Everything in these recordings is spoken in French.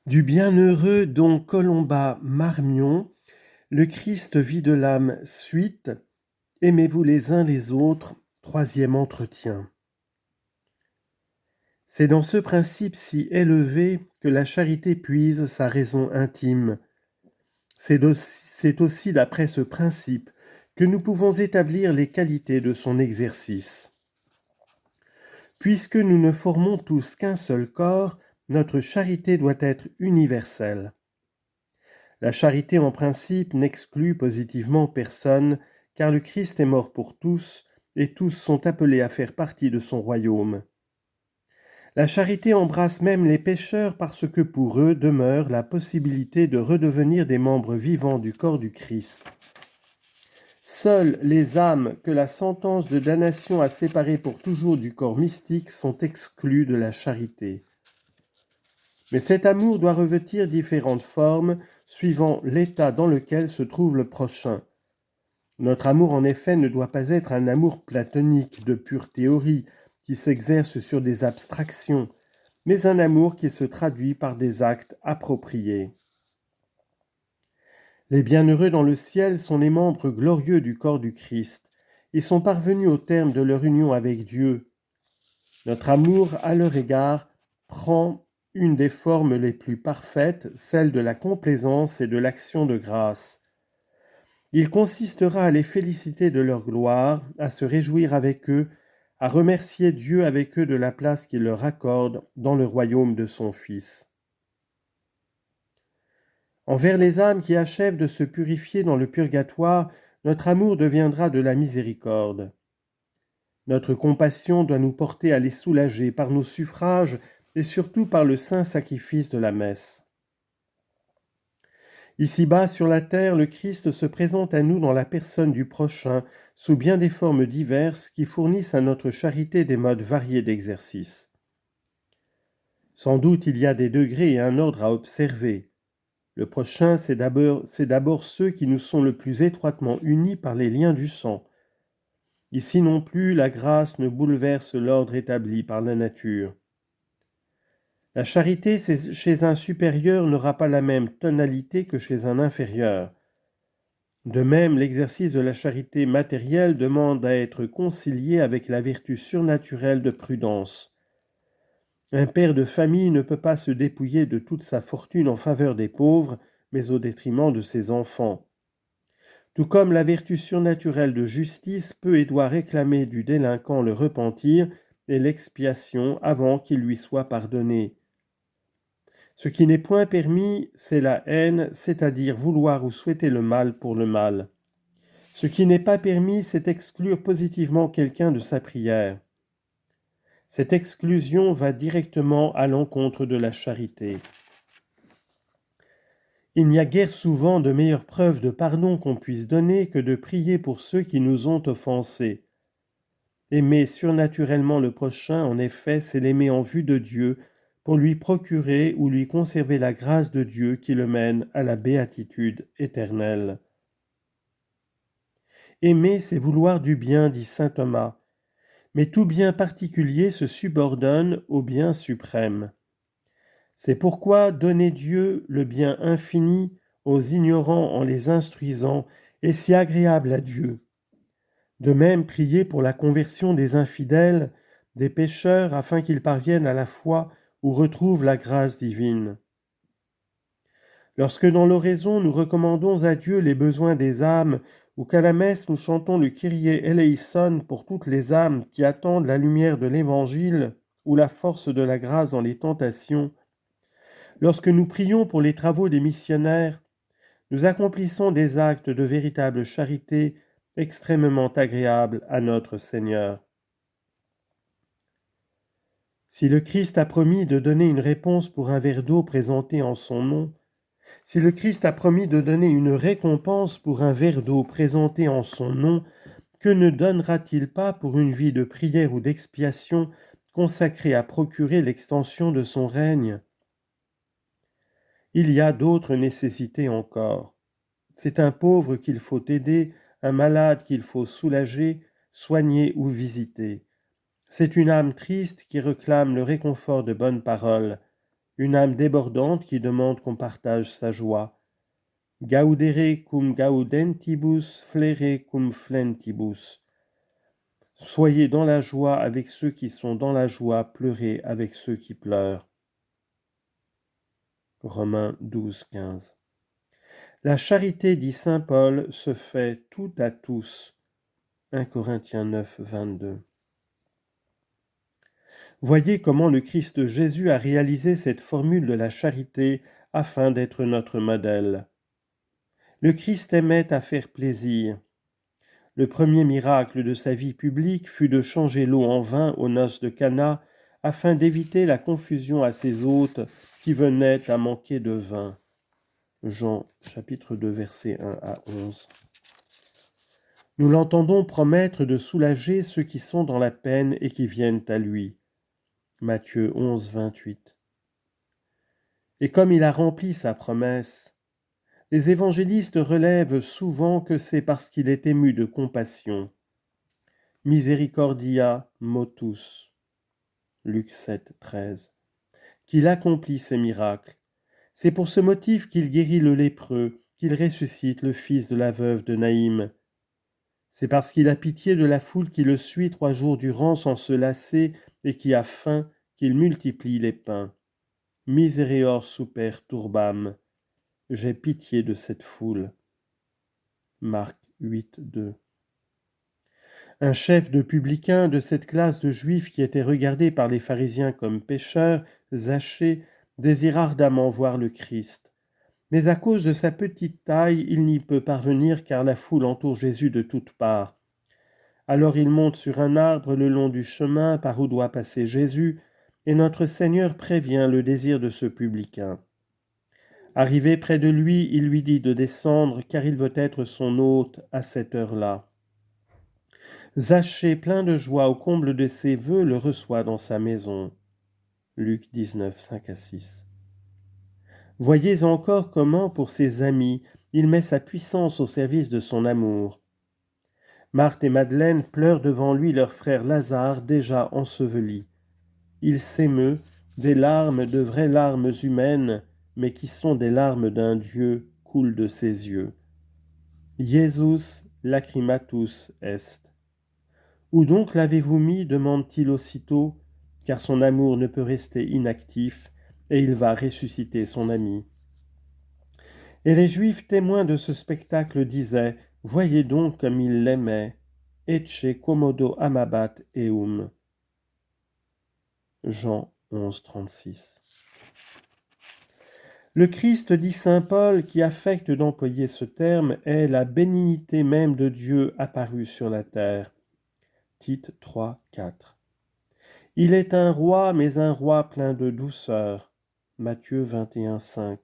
Du bienheureux Don Colomba Marmion, le Christ vit de l'âme suite, aimez-vous les uns les autres, troisième entretien. C'est dans ce principe si élevé que la charité puise sa raison intime. C'est aussi d'après ce principe que nous pouvons établir les qualités de son exercice. Puisque nous ne formons tous qu'un seul corps, notre charité doit être universelle. La charité en principe n'exclut positivement personne, car le Christ est mort pour tous, et tous sont appelés à faire partie de son royaume. La charité embrasse même les pécheurs parce que pour eux demeure la possibilité de redevenir des membres vivants du corps du Christ. Seules les âmes que la sentence de damnation a séparées pour toujours du corps mystique sont exclues de la charité. Mais cet amour doit revêtir différentes formes suivant l'état dans lequel se trouve le prochain. Notre amour, en effet, ne doit pas être un amour platonique de pure théorie qui s'exerce sur des abstractions, mais un amour qui se traduit par des actes appropriés. Les bienheureux dans le ciel sont les membres glorieux du corps du Christ et sont parvenus au terme de leur union avec Dieu. Notre amour à leur égard prend une des formes les plus parfaites, celle de la complaisance et de l'action de grâce. Il consistera à les féliciter de leur gloire, à se réjouir avec eux, à remercier Dieu avec eux de la place qu'il leur accorde dans le royaume de son Fils. Envers les âmes qui achèvent de se purifier dans le purgatoire, notre amour deviendra de la miséricorde. Notre compassion doit nous porter à les soulager par nos suffrages et surtout par le saint sacrifice de la messe. Ici-bas, sur la terre, le Christ se présente à nous dans la personne du prochain, sous bien des formes diverses qui fournissent à notre charité des modes variés d'exercice. Sans doute il y a des degrés et un ordre à observer. Le prochain, c'est d'abord ceux qui nous sont le plus étroitement unis par les liens du sang. Ici non plus, la grâce ne bouleverse l'ordre établi par la nature. La charité chez un supérieur n'aura pas la même tonalité que chez un inférieur. De même, l'exercice de la charité matérielle demande à être concilié avec la vertu surnaturelle de prudence. Un père de famille ne peut pas se dépouiller de toute sa fortune en faveur des pauvres, mais au détriment de ses enfants. Tout comme la vertu surnaturelle de justice peut et doit réclamer du délinquant le repentir et l'expiation avant qu'il lui soit pardonné. Ce qui n'est point permis, c'est la haine, c'est-à-dire vouloir ou souhaiter le mal pour le mal. Ce qui n'est pas permis, c'est exclure positivement quelqu'un de sa prière. Cette exclusion va directement à l'encontre de la charité. Il n'y a guère souvent de meilleure preuve de pardon qu'on puisse donner que de prier pour ceux qui nous ont offensés. Aimer surnaturellement le prochain, en effet, c'est l'aimer en vue de Dieu, pour lui procurer ou lui conserver la grâce de Dieu qui le mène à la béatitude éternelle. Aimer, c'est vouloir du bien, dit saint Thomas, mais tout bien particulier se subordonne au bien suprême. C'est pourquoi donner Dieu le bien infini aux ignorants en les instruisant est si agréable à Dieu. De même, prier pour la conversion des infidèles, des pécheurs, afin qu'ils parviennent à la foi ou retrouvent la grâce divine. Lorsque dans l'oraison nous recommandons à Dieu les besoins des âmes, ou qu'à la messe nous chantons le Kyrie eleison pour toutes les âmes qui attendent la lumière de l'Évangile ou la force de la grâce dans les tentations, lorsque nous prions pour les travaux des missionnaires, nous accomplissons des actes de véritable charité extrêmement agréables à notre Seigneur. Si le Christ a promis de donner une réponse pour un verre d'eau présenté en son nom, si le Christ a promis de donner une récompense pour un verre d'eau présenté en son nom, que ne donnera-t-il pas pour une vie de prière ou d'expiation consacrée à procurer l'extension de son règne ? Il y a d'autres nécessités encore. C'est un pauvre qu'il faut aider, un malade qu'il faut soulager, soigner ou visiter. C'est une âme triste qui réclame le réconfort de bonnes paroles. une âme débordante qui demande qu'on partage sa joie. Gaudere cum gaudentibus, flere cum flentibus. Soyez dans la joie avec ceux qui sont dans la joie, pleurez avec ceux qui pleurent. Romains 12, 15. La charité, dit saint Paul, se fait tout à tous. 1 Corinthiens 9, 22. Voyez comment le Christ Jésus a réalisé cette formule de la charité afin d'être notre modèle. Le Christ aimait à faire plaisir. Le premier miracle de sa vie publique fut de changer l'eau en vin aux noces de Cana afin d'éviter la confusion à ses hôtes qui venaient à manquer de vin. Jean chapitre 2 versets 1 à 11. Nous l'entendons promettre de soulager ceux qui sont dans la peine et qui viennent à lui. Matthieu 11, 28. Et comme il a rempli sa promesse, les évangélistes relèvent souvent que c'est parce qu'il est ému de compassion. Misericordia motus, Luc 7, 13, qu'il accomplit ces miracles. C'est pour ce motif qu'il guérit le lépreux, qu'il ressuscite le fils de la veuve de Naïm. C'est parce qu'il a pitié de la foule qui le suit 3 jours durant sans se lasser et qui a faim qu'il multiplie les pains. Misereor super turbam. J'ai pitié de cette foule. Marc 8, 2. Un chef de publicains de cette classe de juifs qui étaient regardés par les pharisiens comme pécheurs, Zachée, désire ardemment voir le Christ. Mais à cause de sa petite taille, il n'y peut parvenir car la foule entoure Jésus de toutes parts. Alors il monte sur un arbre le long du chemin par où doit passer Jésus, et notre Seigneur prévient le désir de ce publicain. Arrivé près de lui, il lui dit de descendre, car il veut être son hôte à cette heure-là. Zachée, plein de joie au comble de ses vœux, le reçoit dans sa maison. Luc 19, 5 à 6. Voyez encore comment, pour ses amis, il met sa puissance au service de son amour. Marthe et Madeleine pleurent devant lui leur frère Lazare déjà enseveli. Il s'émeut, des larmes, de vraies larmes humaines, mais qui sont des larmes d'un Dieu, coulent de ses yeux. Jesus lacrimatus est. Où donc l'avez-vous mis demande-t-il aussitôt, car son amour ne peut rester inactif, et il va ressusciter son ami. Et les Juifs témoins de ce spectacle disaient, « Voyez donc comme il l'aimait, ecce quomodo amabat eum. » Jean 11, 36. Le Christ, dit saint Paul, qui affecte d'employer ce terme, est la bénignité même de Dieu apparue sur la terre. Tite 3, 4. Il est un roi, mais un roi plein de douceur. Matthieu 21, 5.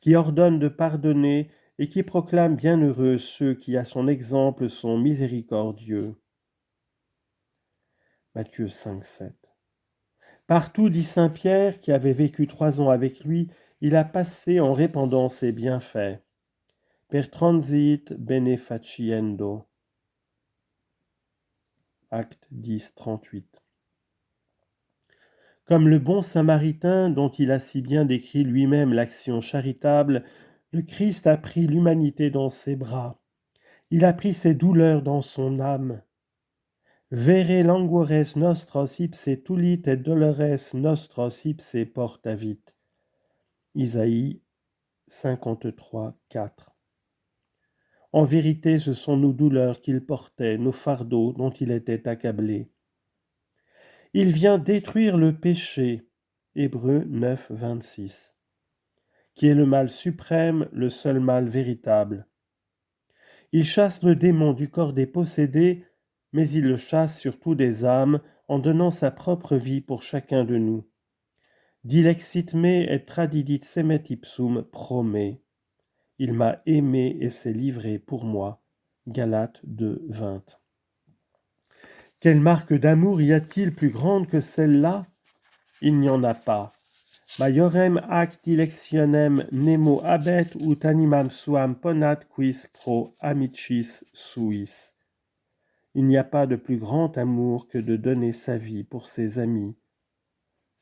Qui ordonne de pardonner et qui proclame bienheureux ceux qui, à son exemple, sont miséricordieux. Matthieu 5, 7. Partout, dit saint Pierre, qui avait vécu 3 ans avec lui, il a passé en répandant ses bienfaits. Per transit benefaciendo. Acte 10, 38. Comme le bon samaritain dont il a si bien décrit lui-même l'action charitable, le Christ a pris l'humanité dans ses bras. Il a pris ses douleurs dans son âme. Vere languores nostros ipse tulit et dolores nostros ipse portavit. Isaïe 53, 4. En vérité, ce sont nos douleurs qu'il portait, nos fardeaux dont il était accablé. Il vient détruire le péché, Hébreux 9, 26, qui est le mal suprême, le seul mal véritable. Il chasse le démon du corps des possédés, mais il le chasse surtout des âmes en donnant sa propre vie pour chacun de nous. Dilexit me et tradidit semet ipsum promet. Il m'a aimé et s'est livré pour moi. Galates 2, 20. Quelle marque d'amour y a-t-il plus grande que celle-là? Il n'y en a pas. Maiorem ac dilectionem nemo habet ut animam suam ponat quis pro amicis suis. Il n'y a pas de plus grand amour que de donner sa vie pour ses amis.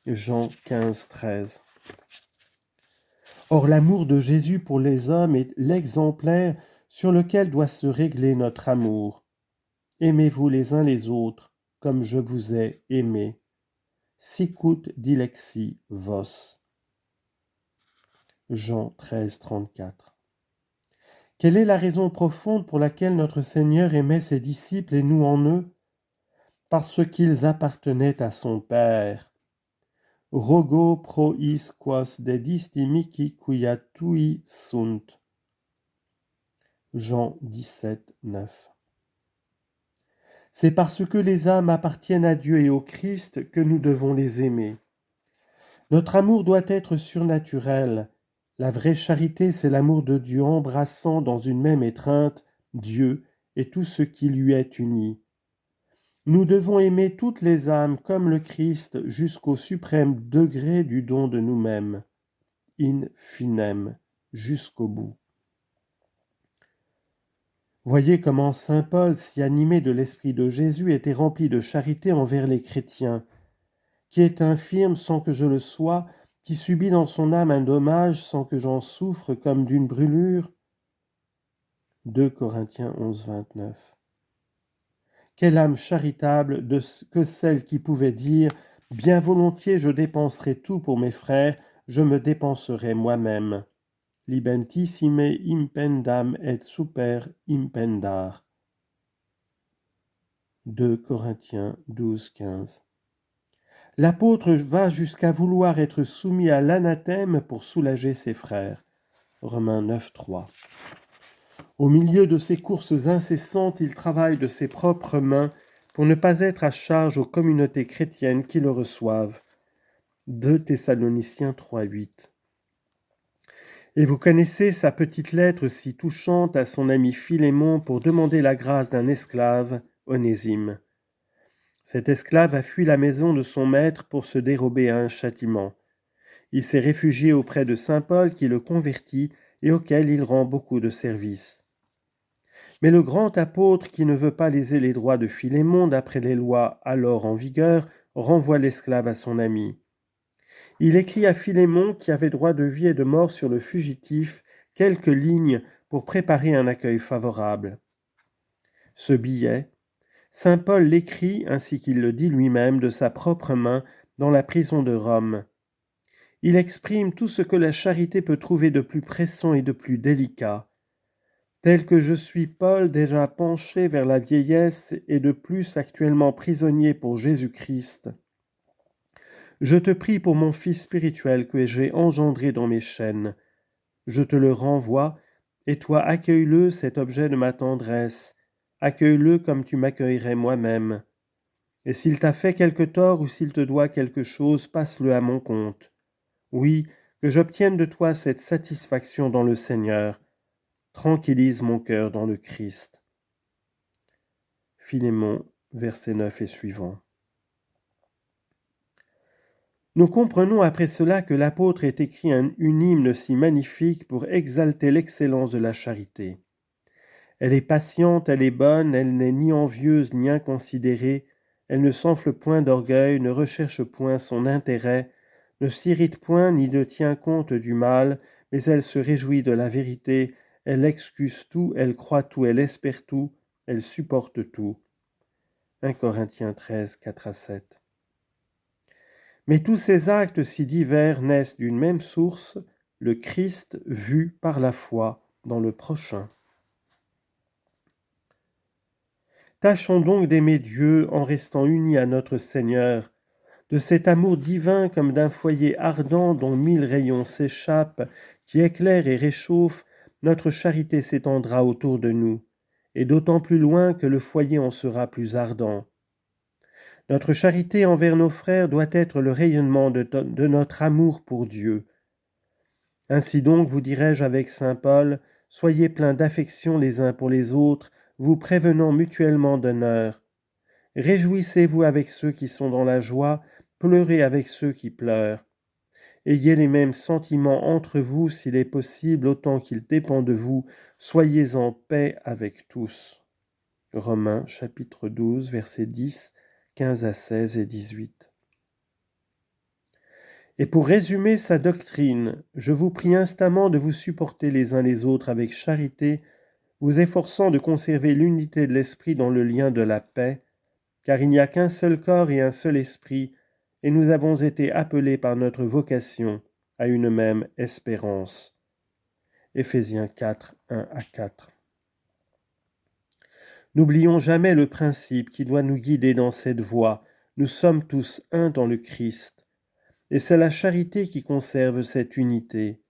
Jean 15, 13. Or, l'amour de Jésus pour les hommes est l'exemplaire sur lequel doit se régler notre amour. Aimez-vous les uns les autres comme je vous ai aimé. Sicut dilexi vos. Jean 13, 34. Quelle est la raison profonde pour laquelle notre Seigneur aimait ses disciples et nous en eux? Parce qu'ils appartenaient à son Père. Rogo pro is quos dedisti mihi quia tui sunt. Jean 17, 9. C'est parce que les âmes appartiennent à Dieu et au Christ que nous devons les aimer. Notre amour doit être surnaturel. La vraie charité, c'est l'amour de Dieu embrassant dans une même étreinte Dieu et tout ce qui lui est uni. Nous devons aimer toutes les âmes comme le Christ jusqu'au suprême degré du don de nous-mêmes, in finem, jusqu'au bout. Voyez comment saint Paul, si animé de l'Esprit de Jésus, était rempli de charité envers les chrétiens, qui est infirme sans que je le sois, qui subit dans son âme un dommage sans que j'en souffre comme d'une brûlure. 2 Corinthiens 11, 29. Quelle âme charitable que celle qui pouvait dire « Bien volontiers je dépenserai tout pour mes frères, je me dépenserai moi-même. » Libentissime impendam et super impendar. 2 Corinthiens 12, 15. L'apôtre va jusqu'à vouloir être soumis à l'anathème pour soulager ses frères. Romains 9, 3. Au milieu de ses courses incessantes, il travaille de ses propres mains pour ne pas être à charge aux communautés chrétiennes qui le reçoivent. 2 Thessaloniciens 3, 8. Et vous connaissez sa petite lettre si touchante à son ami Philémon pour demander la grâce d'un esclave, Onésime. Cet esclave a fui la maison de son maître pour se dérober à un châtiment. Il s'est réfugié auprès de saint Paul qui le convertit et auquel il rend beaucoup de services. Mais le grand apôtre qui ne veut pas léser les droits de Philémon d'après les lois alors en vigueur renvoie l'esclave à son ami. Il écrit à Philémon qui avait droit de vie et de mort sur le fugitif quelques lignes pour préparer un accueil favorable. Ce billet, saint Paul l'écrit, ainsi qu'il le dit lui-même, de sa propre main dans la prison de Rome. Il exprime tout ce que la charité peut trouver de plus pressant et de plus délicat. Tel que je suis Paul, déjà penché vers la vieillesse et de plus actuellement prisonnier pour Jésus-Christ, je te prie pour mon fils spirituel que j'ai engendré dans mes chaînes. Je te le renvoie, et toi accueille-le, cet objet de ma tendresse. Accueille-le comme tu m'accueillerais moi-même. Et s'il t'a fait quelque tort ou s'il te doit quelque chose, passe-le à mon compte. Oui, que j'obtienne de toi cette satisfaction dans le Seigneur. Tranquillise mon cœur dans le Christ. Philémon, versets 9 et suivants. Nous comprenons après cela que l'apôtre ait écrit une hymne si magnifique pour exalter l'excellence de la charité. Elle est patiente, elle est bonne, elle n'est ni envieuse ni inconsidérée, elle ne s'enfle point d'orgueil, ne recherche point son intérêt, ne s'irrite point ni ne tient compte du mal, mais elle se réjouit de la vérité, elle excuse tout, elle croit tout, elle espère tout, elle supporte tout. 1 Corinthiens 13, 4 à 7. Mais tous ces actes si divers naissent d'une même source, le Christ vu par la foi dans le prochain. Tâchons donc d'aimer Dieu en restant unis à notre Seigneur, de cet amour divin comme d'un foyer ardent dont 1000 rayons s'échappent, qui éclaire et réchauffe, notre charité s'étendra autour de nous, et d'autant plus loin que le foyer en sera plus ardent. Notre charité envers nos frères doit être le rayonnement de notre amour pour Dieu. Ainsi donc, vous dirai-je avec saint Paul, soyez pleins d'affection les uns pour les autres, vous prévenant mutuellement d'honneur. Réjouissez-vous avec ceux qui sont dans la joie, pleurez avec ceux qui pleurent. Ayez les mêmes sentiments entre vous s'il est possible, autant qu'il dépend de vous, soyez en paix avec tous. Romains chapitre 12, versets 10, 15 à 16 et 18. Et pour résumer sa doctrine, je vous prie instamment de vous supporter les uns les autres avec charité, vous efforçant de conserver l'unité de l'esprit dans le lien de la paix, car il n'y a qu'un seul corps et un seul esprit, et nous avons été appelés par notre vocation à une même espérance. Éphésiens 4, 1 à 4. N'oublions jamais le principe qui doit nous guider dans cette voie. Nous sommes tous un dans le Christ, et c'est la charité qui conserve cette unité.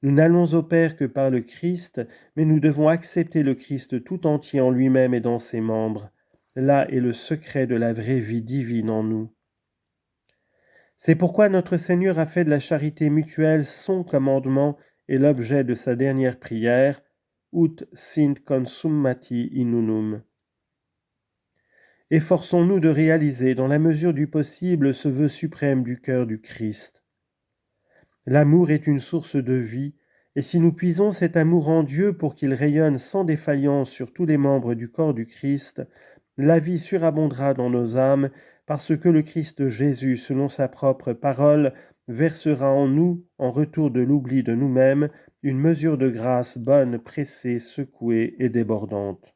Nous n'allons au Père que par le Christ, mais nous devons accepter le Christ tout entier en lui-même et dans ses membres. Là est le secret de la vraie vie divine en nous. C'est pourquoi notre Seigneur a fait de la charité mutuelle son commandement et l'objet de sa dernière prière, Ut sint consummati in unum. Efforçons-nous de réaliser dans la mesure du possible ce vœu suprême du cœur du Christ. L'amour est une source de vie, et si nous puisons cet amour en Dieu pour qu'il rayonne sans défaillance sur tous les membres du corps du Christ, la vie surabondera dans nos âmes, parce que le Christ Jésus, selon sa propre parole, versera en nous, en retour de l'oubli de nous-mêmes, une mesure de grâce bonne, pressée, secouée et débordante.